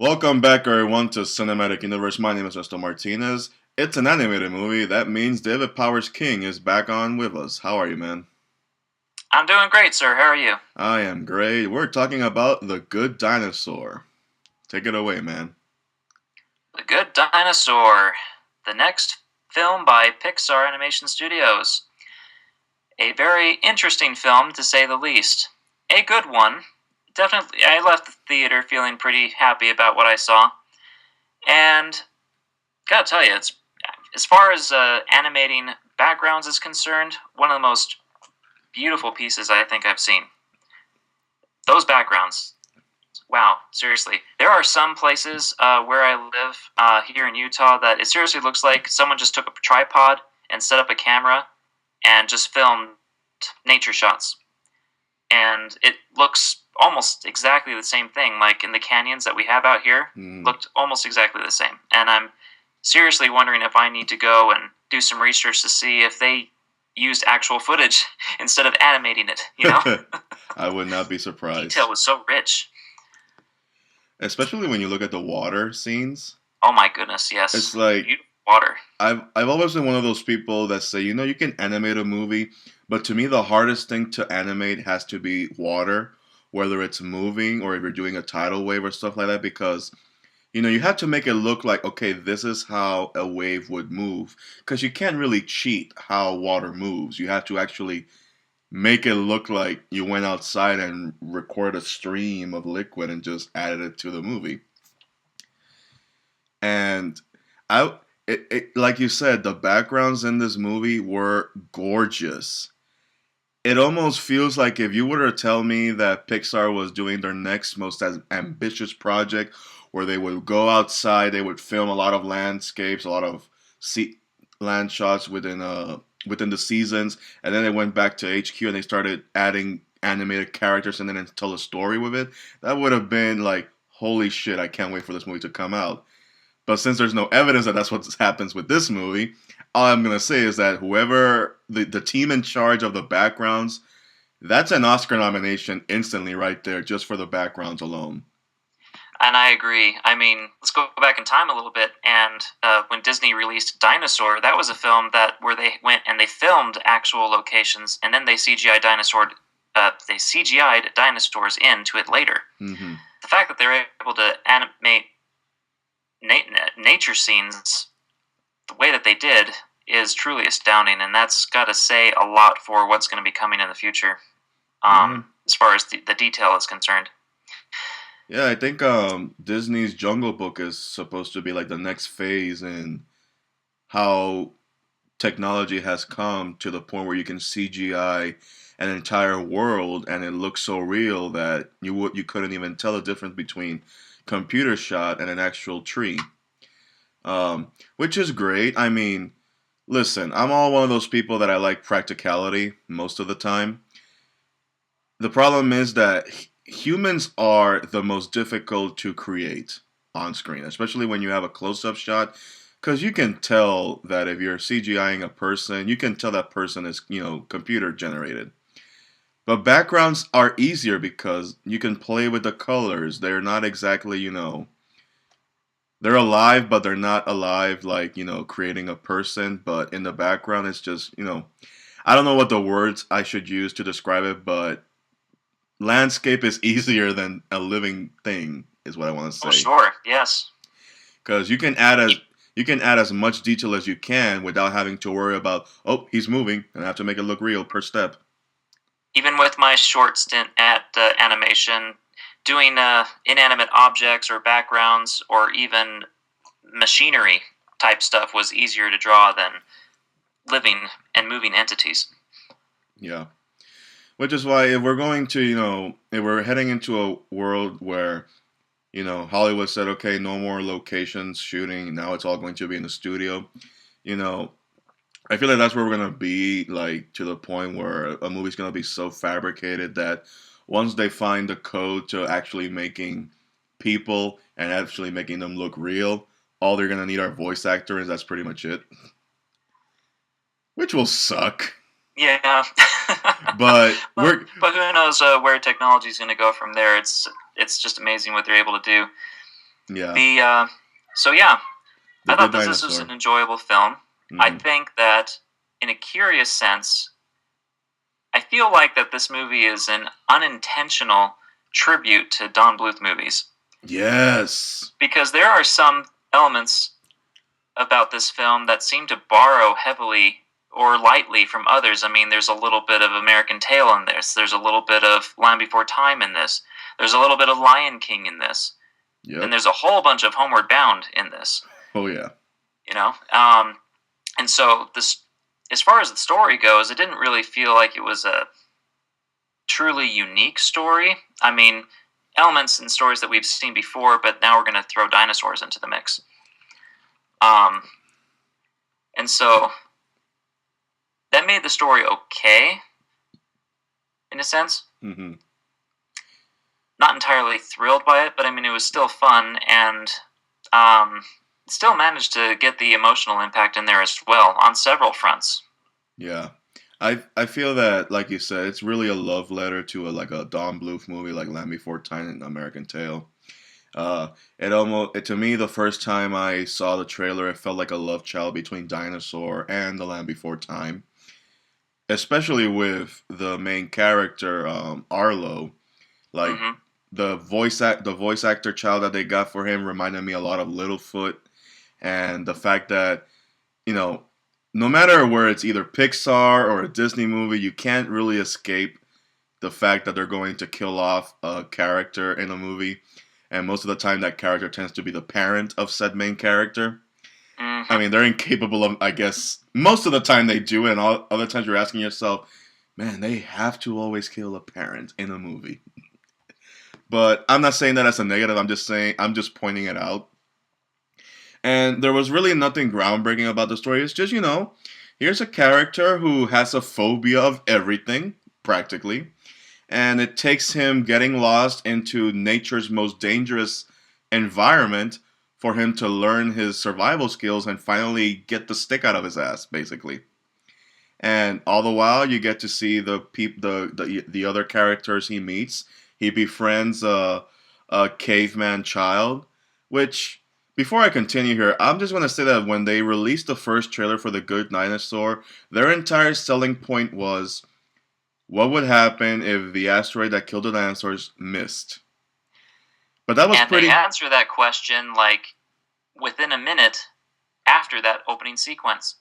Welcome back, everyone, to Cinematic Universe. My name is Mr. Martinez. It's an animated movie. That means David Powers King is back on with us. How are you, man? I'm doing great, sir. How are you? I am great. We're talking about The Good Dinosaur. Take it away, man. The Good Dinosaur, the next film by Pixar Animation Studios. A very interesting film, to say the least. A good one. Definitely, I left the theater feeling pretty happy about what I saw. And, gotta tell you, it's as far as animating backgrounds is concerned, one of the most beautiful pieces I think I've seen. Those backgrounds, wow, seriously. There are some places where I live here in Utah that it seriously looks like someone just took a tripod and set up a camera and just filmed nature shots. And it looks almost exactly the same thing. Like in the canyons that we have out here, looked almost exactly the same. And I'm seriously wondering if I need to go and do some research to see if they used actual footage instead of animating it, you know? I would not be surprised. Detail was so rich. Especially when you look at the water scenes. Oh my goodness, yes. It's like beautiful water. I've always been one of those people that say, you can animate a movie, but to me the hardest thing to animate has to be water, whether it's moving or if you're doing a tidal wave or stuff like that, because you have to make it look like, okay, this is how a wave would move, because you can't really cheat how water moves. You have to actually make it look like you went outside and record a stream of liquid and just added it to the movie. And like you said, the backgrounds in this movie were gorgeous. It almost feels like if you were to tell me that Pixar was doing their next most ambitious project, where they would go outside, they would film a lot of landscapes, a lot of land shots within the seasons, and then they went back to HQ and they started adding animated characters and then tell a story with it. That would have been like, holy shit! I can't wait for this movie to come out. But since there's no evidence that that's what happens with this movie, all I'm gonna say is that whoever the team in charge of the backgrounds, that's an Oscar nomination instantly right there, just for the backgrounds alone. And I agree. I mean, let's go back in time a little bit. And when Disney released Dinosaur, that was a film where they went and they filmed actual locations, and then they CGI'd dinosaurs into it later. Mm-hmm. The fact that they're able to animate nature scenes the way that they did is truly astounding, and that's got to say a lot for what's going to be coming in the future, as far as the detail is concerned. Yeah, I think Disney's Jungle Book is supposed to be like the next phase in how technology has come to the point where you can CGI an entire world and it looks so real that you couldn't even tell the difference between computer shot and an actual tree. Which is great. I mean, listen, I'm all one of those people that I like practicality most of the time. The problem is that humans are the most difficult to create on screen, especially when you have a close-up shot, because you can tell that if you're CGIing a person, you can tell that person is, computer generated. But backgrounds are easier because you can play with the colors. They're not exactly, they're alive, but they're not alive like, creating a person. But in the background, it's just, I don't know what the words I should use to describe it, but landscape is easier than a living thing, is what I want to say. Oh, sure, yes. Because you can add as much detail as you can without having to worry about, oh, he's moving, and I have to make it look real per step. Even with my short stint at animation, doing inanimate objects or backgrounds or even machinery type stuff was easier to draw than living and moving entities. Yeah. Which is why if we're going to, if we're heading into a world where, Hollywood said, okay, no more locations shooting, now it's all going to be in the studio, I feel like that's where we're going to be, like, to the point where a movie's going to be so fabricated that once they find the code to actually making people and actually making them look real, all they're going to need are voice actors, that's pretty much it. Which will suck. Yeah. but who knows where technology is going to go from there? It's just amazing what they're able to do. Yeah. So yeah, The I Good thought this was Dinosaur. an enjoyable film. I Hmm. think that, in a curious sense, I feel like that this movie is an unintentional tribute to Don Bluth movies. Yes. Because there are some elements about this film that seem to borrow heavily or lightly from others. I mean, there's a little bit of American Tail in this. There's a little bit of Land Before Time in this. There's a little bit of Lion King in this. And Yep. there's a whole bunch of Homeward Bound in this. Oh yeah. You know, and so this, as far as the story goes, it didn't really feel like it was a truly unique story. I mean, elements and stories that we've seen before, but now we're going to throw dinosaurs into the mix. And so that made the story okay, in a sense. Mm-hmm. Not entirely thrilled by it, but I mean, it was still fun, and still managed to get the emotional impact in there as well on several fronts. Yeah. I feel that, like you said, it's really a love letter to a Don Bluth movie like Land Before Time and American Tail. To me, the first time I saw the trailer, it felt like a love child between Dinosaur and The Land Before Time, especially with the main character, Arlo. Like Mm-hmm. the voice actor child that they got for him reminded me a lot of Littlefoot, and the fact that you know, no matter where it's either Pixar or a Disney movie, you can't really escape the fact that they're going to kill off a character in a movie, and most of the time that character tends to be the parent of said main character. I Mm-hmm. mean, they're incapable of, I guess, most of the time they do, and all other times you're asking yourself, man, they have to always kill a parent in a movie. But I'm not saying that as a negative. I'm just pointing it out. And there was really nothing groundbreaking about the story. It's just, here's a character who has a phobia of everything, practically. And it takes him getting lost into nature's most dangerous environment for him to learn his survival skills and finally get the stick out of his ass, basically. And all the while, you get to see the other characters he meets. He befriends a caveman child, which before I continue here, I'm just going to say that when they released the first trailer for the Good Dinosaur, their entire selling point was what would happen if the asteroid that killed the dinosaurs missed. But that was And they pretty. answer that question like within a minute after that opening sequence.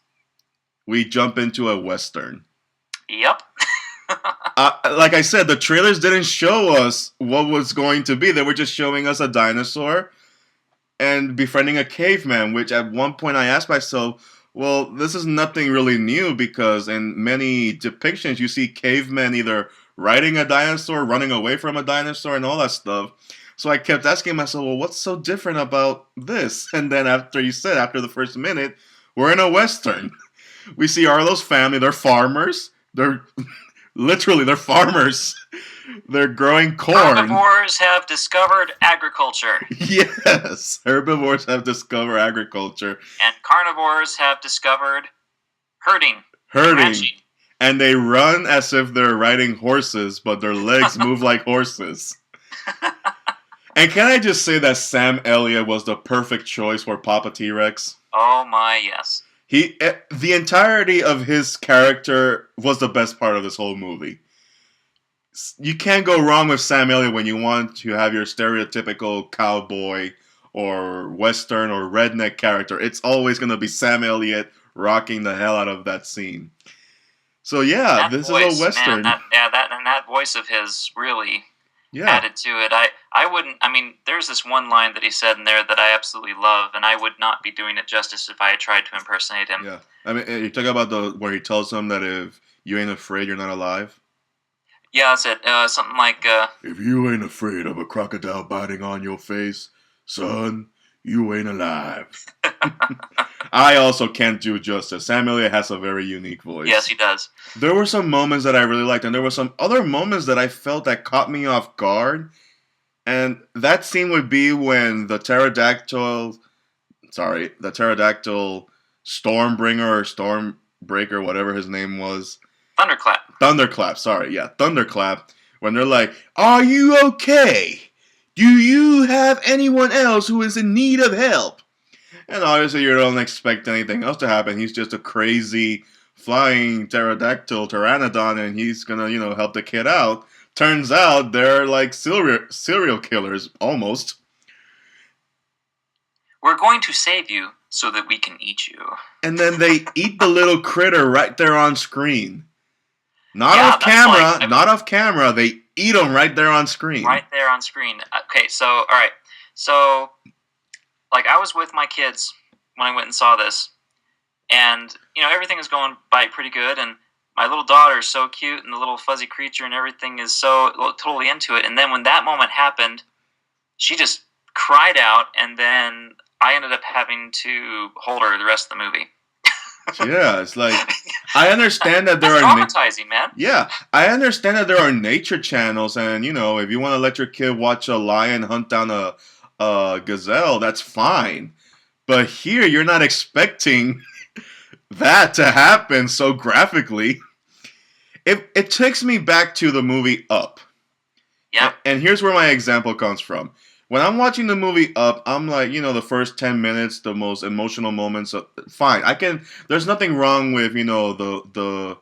We jump into a western. Yep. Like I said, the trailers didn't show us what was going to be. They were just showing us a dinosaur and befriending a caveman, which at one point I asked myself, well, this is nothing really new because in many depictions you see cavemen either riding a dinosaur, running away from a dinosaur, and all that stuff. So I kept asking myself, well, what's so different about this? And then after the first minute, we're in a western. We see Arlo's family, they're farmers. They're literally they're farmers. They're growing corn. Herbivores have discovered agriculture. Yes, herbivores have discovered agriculture. And carnivores have discovered herding. Herding. And they run as if they're riding horses, but their legs move like horses. And can I just say that Sam Elliott was the perfect choice for Poppa T-Rex? Oh my, yes. The entirety of his character was the best part of this whole movie. You can't go wrong with Sam Elliott when you want to have your stereotypical cowboy or western or redneck character. It's always going to be Sam Elliott rocking the hell out of that scene. So yeah, this is a western. Man, that voice of his really added to it. I wouldn't. I mean, there's this one line that he said in there that I absolutely love, and I would not be doing it justice if I had tried to impersonate him. Yeah, I mean, you talk about where he tells them that if you ain't afraid, you're not alive. Yeah, that's it. Something like, if you ain't afraid of a crocodile biting on your face, son, you ain't alive. I also can't do justice. Sam Elliott has a very unique voice. Yes, he does. There were some moments that I really liked, and there were some other moments that I felt that caught me off guard. And that scene would be when the pterodactyl Stormbringer or Stormbreaker, whatever his name was. Thunderclap. Thunderclap, when they're like, are you okay? Do you have anyone else who is in need of help? And obviously, you don't expect anything else to happen. He's just a crazy flying pterodactyl pteranodon, and he's gonna, help the kid out. Turns out they're like serial killers, almost. We're going to save you so that we can eat you. And then they eat the little critter right there on screen. Not off camera. They eat them right there on screen. Right there on screen. Okay, so, all right. So, like, I was with my kids when I went and saw this. And, everything is going by pretty good. And my little daughter is so cute. And the little fuzzy creature and everything is so totally into it. And then when that moment happened, she just cried out. And then I ended up having to hold her the rest of the movie. Yeah, it's like, I understand that there are traumatizing, man. Yeah, I understand that there are nature channels, and if you want to let your kid watch a lion hunt down a gazelle, that's fine. But here, you're not expecting that to happen so graphically. It takes me back to the movie Up. Yeah. And here's where my example comes from. When I'm watching the movie Up, I'm like, the first 10 minutes, the most emotional moments, fine. There's nothing wrong with, the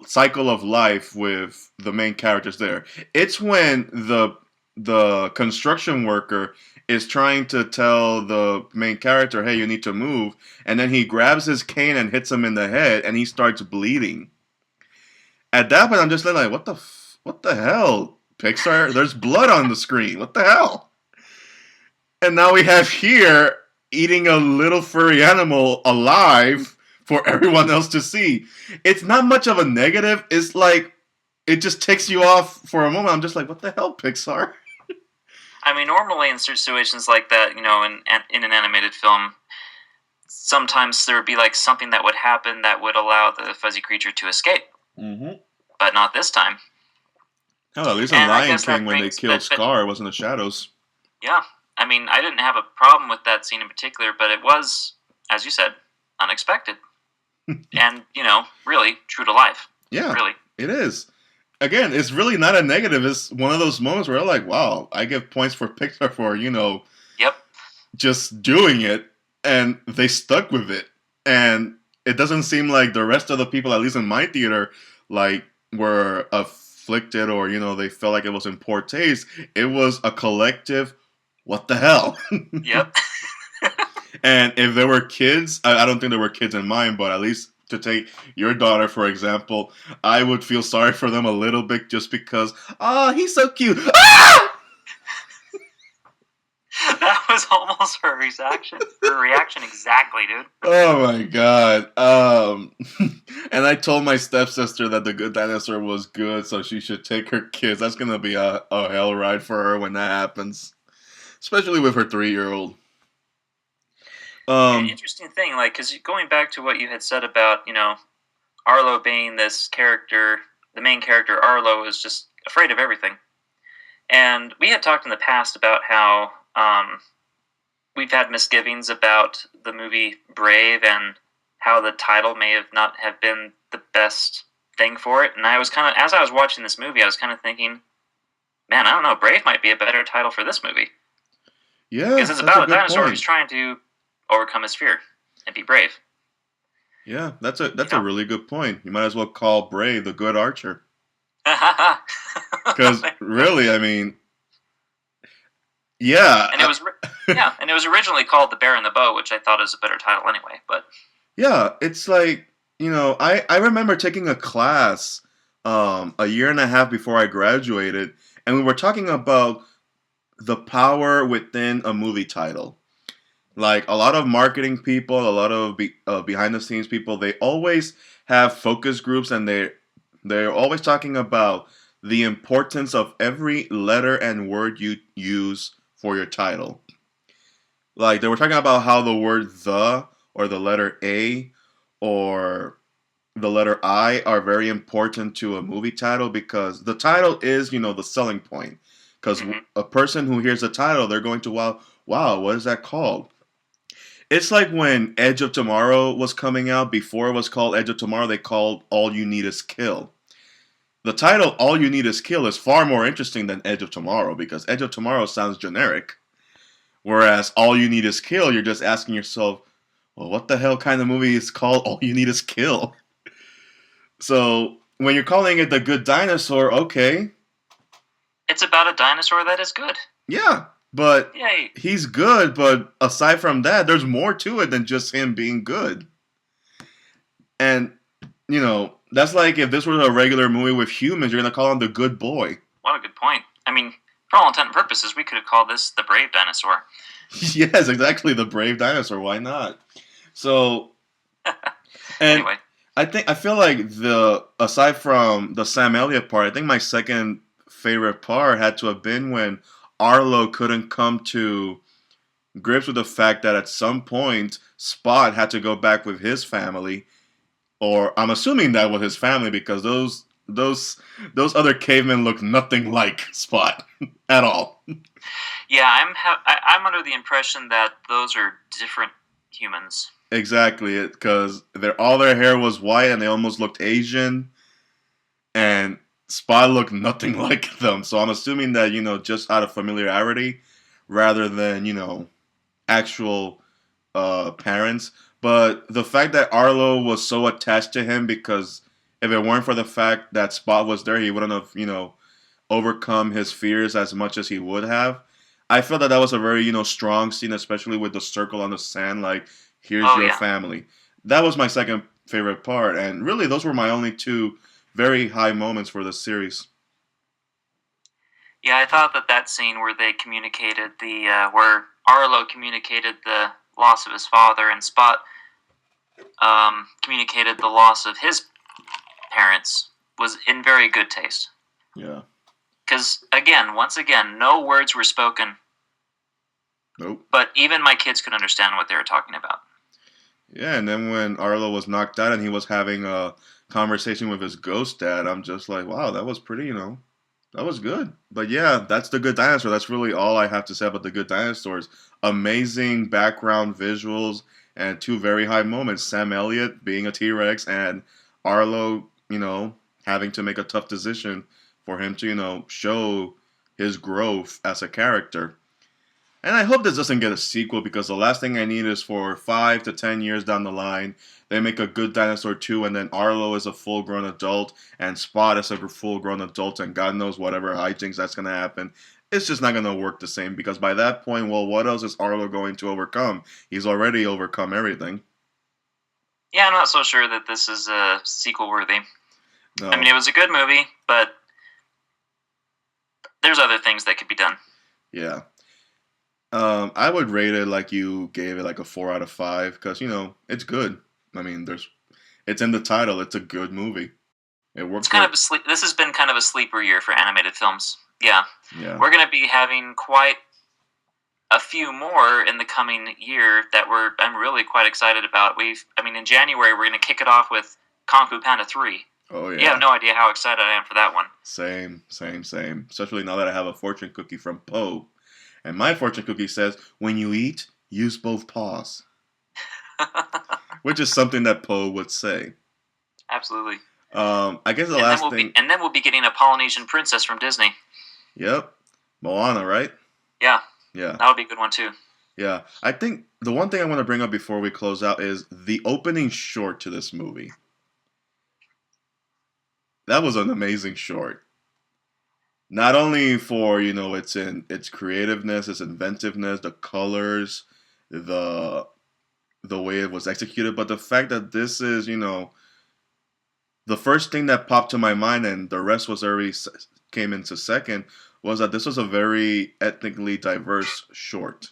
cycle of life with the main characters there. It's when the construction worker is trying to tell the main character, hey, you need to move, and then he grabs his cane and hits him in the head, and he starts bleeding. At that point, I'm just like, what the hell, Pixar? There's blood on the screen. What the hell? And now we have here eating a little furry animal alive for everyone else to see. It's not much of a negative. It's like, it just takes you off for a moment. I'm just like, what the hell, Pixar? I mean, normally in situations like that, in an animated film, sometimes there would be like something that would happen that would allow the fuzzy creature to escape. Mm-hmm. But not this time. Hell, at least in Lion King, when they killed Scar, it was in the shadows. Yeah. I mean, I didn't have a problem with that scene in particular, but it was, as you said, unexpected. And, really true to life. Yeah, really. It is. Again, it's really not a negative. It's one of those moments where I'm like, wow, I give points for Pixar for, Yep. just doing it, and they stuck with it. And it doesn't seem like the rest of the people, at least in my theater, like, were afflicted or, they felt like it was in poor taste. It was a collective, what the hell? Yep. And if there were kids, I don't think there were kids in mind, but at least to take your daughter, for example, I would feel sorry for them a little bit just because, he's so cute. Ah! That was almost her reaction. Her reaction exactly, dude. Oh my god. And I told my stepsister that the Good Dinosaur was good, so she should take her kids. That's gonna be a hell ride for her when that happens. Especially with her 3-year-old. Interesting thing, like, because going back to what you had said about, Arlo being this character, the main character, Arlo, is just afraid of everything. And we had talked in the past about how we've had misgivings about the movie Brave and how the title may have not have been the best thing for it. And I was kind of, as I was watching this movie, I was kind of thinking, man, I don't know, Brave might be a better title for this movie. Yeah, because it's about a dinosaur who's trying to overcome his fear and be brave. Yeah, that's a really good point. You might as well call Brave the Good Archer. Because really, I mean, yeah, and it was originally called The Bear and the Bow, which I thought is a better title anyway. But yeah, it's like, I remember taking a class a year and a half before I graduated, and we were talking about the power within a movie title. Like, a lot of marketing people, a lot of behind the scenes people, they always have focus groups, and they're always talking about the importance of every letter and word you use for your title. Like, they were talking about how the word the, or the letter A, or the letter I are very important to a movie title, because the title is, the selling point. Because a person who hears the title, they're going to, wow, what is that called? It's like when Edge of Tomorrow was coming out. Before it was called Edge of Tomorrow, they called All You Need Is Kill. the title "All You Need Is Kill" is far more interesting than Edge of Tomorrow because Edge of Tomorrow sounds generic, whereas "All You Need Is Kill," you're just asking yourself, well, what the hell kind of movie is called "All You Need Is Kill"? So when you're calling it The Good Dinosaur, okay, It's about a dinosaur that is good. yeah, but Yay. he's good. But aside from that, there's more to it than just him being good. And that's like if this was a regular movie with humans, you're gonna call him the good boy. What a good point. I mean, for all intent and purposes, we could have called this the brave dinosaur. Yes, exactly, the brave dinosaur. Why not? So, and Anyway, I feel like aside from the Sam Elliott part, I think my second favorite part had to have been when Arlo couldn't come to grips with the fact that at some point Spot had to go back with his family, or I'm assuming that was his family because those other cavemen look nothing like Spot at all. yeah, I'm under the impression that those are different humans. Exactly, because all their hair was white and they almost looked Asian, and Spot looked nothing like them. So I'm assuming that just out of familiarity, rather than actual parents. But the fact that Arlo was so attached to him, because if it weren't for the fact that Spot was there, he wouldn't have overcome his fears as much as he would have. I felt that was a very strong scene, especially with the circle on the sand, like here's Oh your yeah, family. That was my second favorite part, and really those were my only two very high moments for the series. yeah. I thought that scene where they communicated where Arlo communicated the loss of his father and Spot communicated the loss of his parents was in very good taste. Yeah. Because once again, no words were spoken, Nope. but even my kids could understand what they were talking about. Yeah, and then when Arlo was knocked out and he was having a conversation with his ghost dad, I'm just like, wow, that was pretty, that was good. But yeah, that's The Good Dinosaur. That's really all I have to say about The Good Dinosaurs. Amazing background visuals and two very high moments. Sam Elliott being a T-Rex and Arlo, having to make a tough decision for him to, show his growth as a character. And I hope this doesn't get a sequel because the last thing I need is for 5 to 10 years down the line, they make a Good Dinosaur 2 and then Arlo is a full grown adult and Spot is a full grown adult and God knows whatever hijinks that's going to happen. It's just not going to work the same because by that point, well, what else is Arlo going to overcome? He's already overcome everything. Yeah, I'm not so sure that this is sequel worthy. No. I mean, it was a good movie, but there's other things that could be done. Yeah. I would rate it like you gave it like a 4 out of 5 because it's good. I mean, it's in the title. It's a good movie. It works. It's kind of a sleep. This has been kind of a sleeper year for animated films. Yeah, Yeah. we're going to be having quite a few more in the coming year that I'm really quite excited about. In January we're going to kick it off with Kung Fu Panda 3. Oh yeah. You have no idea how excited I am for that one. Same. Especially now that I have a fortune cookie from Poe. And my fortune cookie says, when you eat, use both paws. Which is something that Poe would say. Absolutely. I guess the last thing... And then we'll be getting a Polynesian princess from Disney. Yep. Moana, right? Yeah. Yeah. That'll be a good one, too. Yeah. I think the one thing I want to bring up before we close out is the opening short to this movie. That was an amazing short. Not only for its creativeness, its inventiveness, the colors, the way it was executed, but the fact that this is the first thing that popped to my mind, and the rest was already came into second, was that this was a very ethnically diverse short.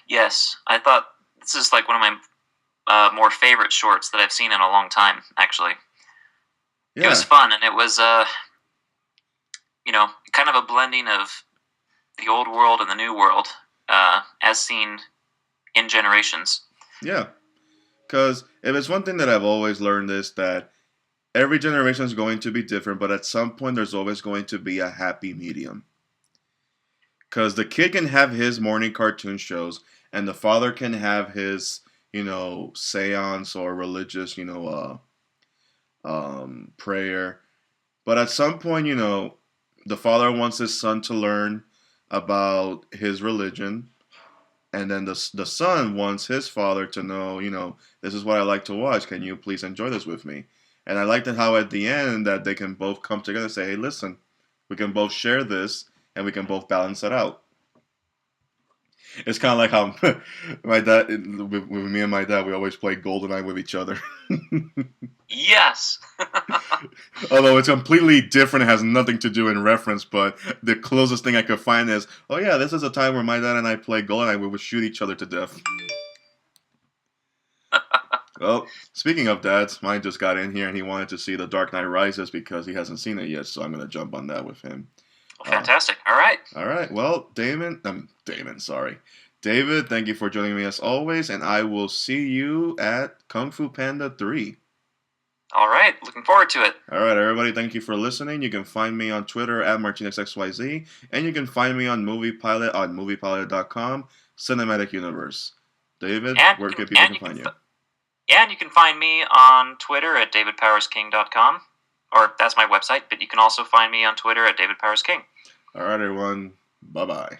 Yes, I thought this is like one of my more favorite shorts that I've seen in a long time. Actually, Yeah. It was fun, and it was kind of a blending of the old world and the new world, as seen in Generations. Yeah. Because if it's one thing that I've always learned is that every generation is going to be different, but at some point there's always going to be a happy medium. Because the kid can have his morning cartoon shows, and the father can have his, seance or religious, prayer. But at some point, the father wants his son to learn about his religion, and then the son wants his father to know, this is what I like to watch. Can you please enjoy this with me? And I liked it how at the end that they can both come together and say, hey, listen, we can both share this and we can both balance it out. It's kind of like how my dad, with me and my dad, we always play GoldenEye with each other. Yes. Although it's completely different, it has nothing to do in reference, but the closest thing I could find is, oh yeah, this is a time where my dad and I play GoldenEye, we would shoot each other to death. Well, speaking of dads, mine just got in here and he wanted to see The Dark Knight Rises because he hasn't seen it yet, so I'm going to jump on that with him. Well, fantastic. All right. All right. Well, sorry. David, thank you for joining me as always, and I will see you at Kung Fu Panda 3. All right. Looking forward to it. All right, everybody, thank you for listening. You can find me on Twitter at MartinezXYZ, and you can find me on MoviePilot on moviepilot.com, Cinematic Universe. David, where can people find you? And you can find me on Twitter at davidpowersking.com, or that's my website, but you can also find me on Twitter at davidpowersking. All right, everyone. Bye-bye.